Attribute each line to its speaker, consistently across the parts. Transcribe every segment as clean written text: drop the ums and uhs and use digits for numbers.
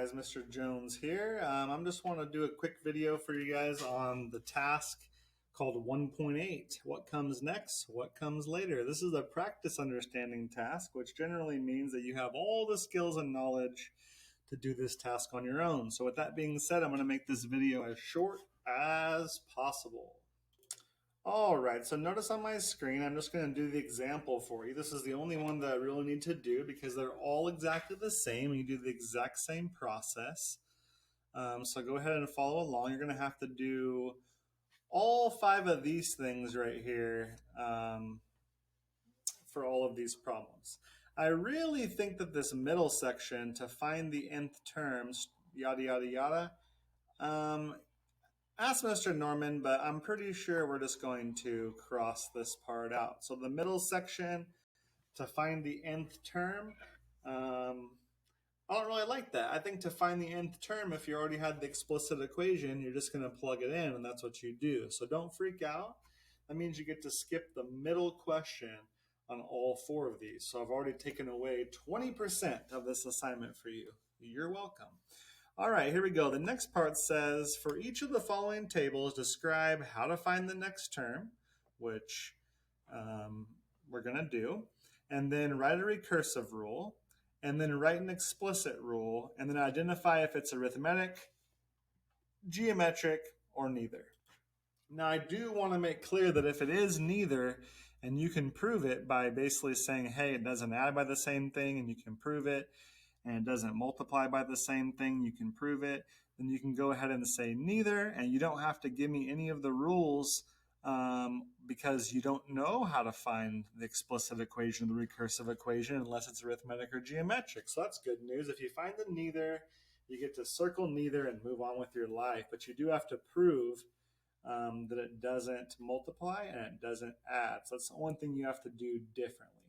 Speaker 1: guys, Mr. Jones here. I'm just want to do a quick video for you guys on the task called 1.8. What comes next? What comes later? This is a practice understanding task, which generally means that you have all the skills and knowledge to do this task on your own. So with that being said, I'm going to make this video as short as possible. All right, so notice on my screen, I'm just going to do the example for you. This is the only one that I really need to do because they're all exactly the same. You do the exact same process. So go ahead and follow along. You're going to have to do all 5 of these things right here for all of these problems. I really think that this middle section, to find the nth terms, yada, yada, yada, ask Mr. Norman, but I'm pretty sure we're just going to cross this part out. So the middle section, to find the nth term, I don't really like that. I think to find the nth term, if you already had the explicit equation, you're just going to plug it in, and that's what you do. So don't freak out. That means you get to skip the middle question on all 4 of these. So I've already taken away 20% of this assignment for you. You're welcome. All right, here we go. The next part says, for each of the following tables, describe how to find the next term, which we're going to do, and then write a recursive rule, and then write an explicit rule, and then identify if it's arithmetic, geometric, or neither. Now, I do want to make clear that if it is neither, and you can prove it by basically saying, hey, it doesn't add by the same thing, and you can prove it, and it doesn't multiply by the same thing, you can prove it, then you can go ahead and say neither, and you don't have to give me any of the rules because you don't know how to find the explicit equation, the recursive equation, unless it's arithmetic or geometric. So that's good news. If you find the neither, you get to circle neither and move on with your life, but you do have to prove that it doesn't multiply and it doesn't add. So that's the one thing you have to do differently.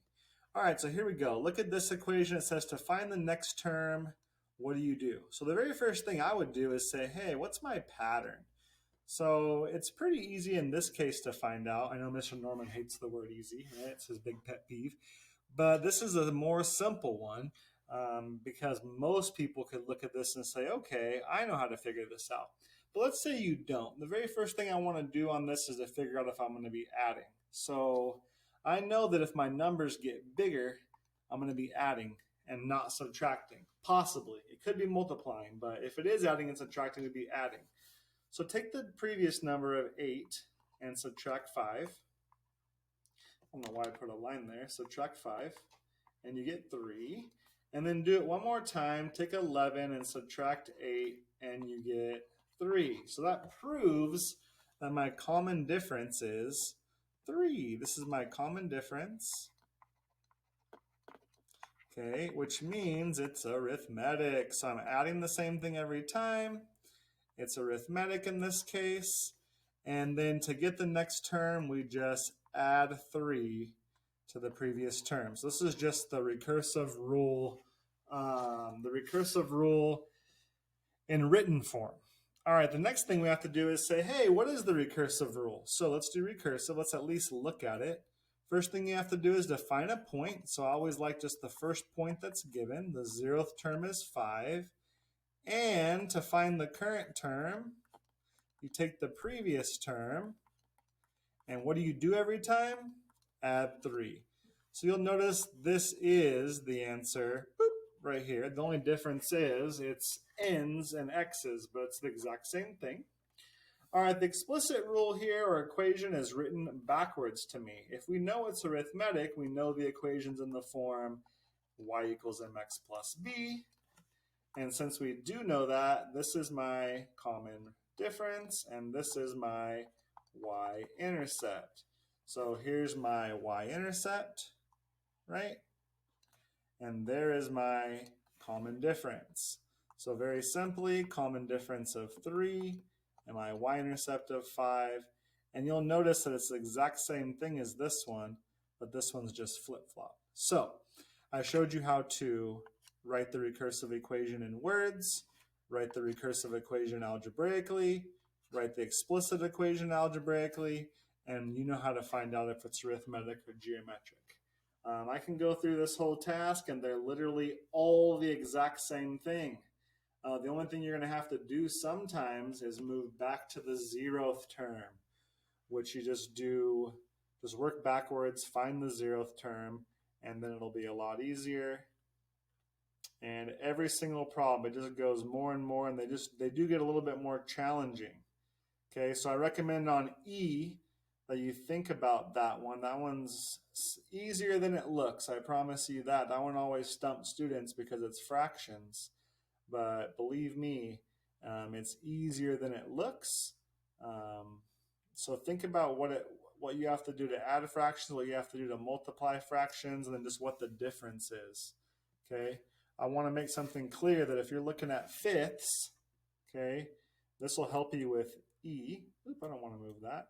Speaker 1: All right, so here we go. Look at this equation. It says to find the next term, what do you do? So the very first thing I would do is say, hey, what's my pattern? So it's pretty easy in this case to find out. I know Mr. Norman hates the word easy, right? It's his big pet peeve. But this is a more simple one because most people could look at this and say, okay, I know how to figure this out. But let's say you don't. The very first thing I want to do on this is to figure out if I'm going to be adding. So I know that if my numbers get bigger, I'm going to be adding and not subtracting. Possibly. It could be multiplying, but if it is adding and subtracting, it would be adding. So take the previous number of 8 and subtract 5. I don't know why I put a line there. Subtract 5, and you get 3. And then do it one more time. Take 11 and subtract 8, and you get 3. So that proves that my common difference is 3. This is my common difference, okay, which means it's arithmetic. So I'm adding the same thing every time. It's arithmetic in this case. And then to get the next term, we just add 3 to the previous term. So this is just the recursive rule in written form. All right, the next thing we have to do is say, hey, what is the recursive rule? So let's do recursive. Let's at least look at it. First thing you have to do is define a point. So I always like just the first point that's given. The 0th term is 5. And to find the current term, you take the previous term. And what do you do every time? Add 3. So you'll notice this is the answer right here. The only difference is it's n's and x's, but it's the exact same thing. All right, the explicit rule here or equation is written backwards to me. If we know it's arithmetic, we know the equation's in the form y equals mx plus b. And since we do know that, this is my common difference, and this is my y-intercept. So here's my y-intercept, right? And there is my common difference. So very simply, common difference of 3 and my y-intercept of 5. And you'll notice that it's the exact same thing as this one, but this one's just flip-flop. So I showed you how to write the recursive equation in words, write the recursive equation algebraically, write the explicit equation algebraically, and you know how to find out if it's arithmetic or geometric. I can go through this whole task and they're literally all the exact same thing. The only thing you're going to have to do sometimes is move back to the 0th term, which you just work backwards, find the 0th term, and then it'll be a lot easier. And every single problem, it just goes more and more, and they do get a little bit more challenging. Okay, so I recommend on E that you think about that one. That one's easier than it looks. I promise you that. That one always stumps students because it's fractions. But believe me, it's easier than it looks. So think about what you have to do to add fractions, what you have to do to multiply fractions, and then just what the difference is. Okay, I want to make something clear that if you're looking at fifths, okay, this will help you with E. Oop, I don't want to move that.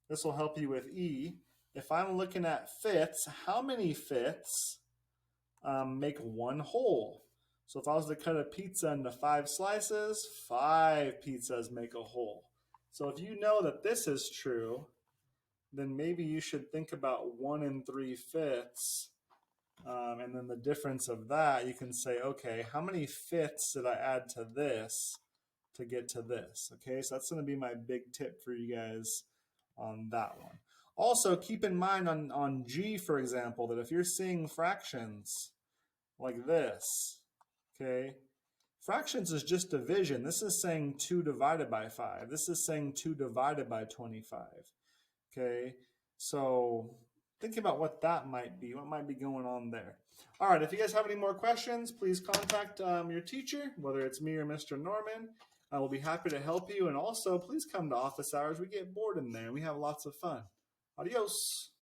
Speaker 1: This will help you with E. If I'm looking at fifths, how many fifths make one whole? So if I was to cut a pizza into 5 slices, 5 pizzas make a whole. So if you know that this is true, then maybe you should think about 1 3/5. And then the difference of that, you can say, okay, how many fifths did I add to this to get to this? Okay, so that's going to be my big tip for you guys on that one. Also, keep in mind on G, for example, that if you're seeing fractions like this, okay, fractions is just division. This is saying 2 divided by 5. This is saying 2 divided by 25. Okay, so think about what that might be, what might be going on there. All right, if you guys have any more questions, please contact your teacher, whether it's me or Mr. Norman. I will be happy to help you. And also, please come to office hours. We get bored in there. We have lots of fun. Adios.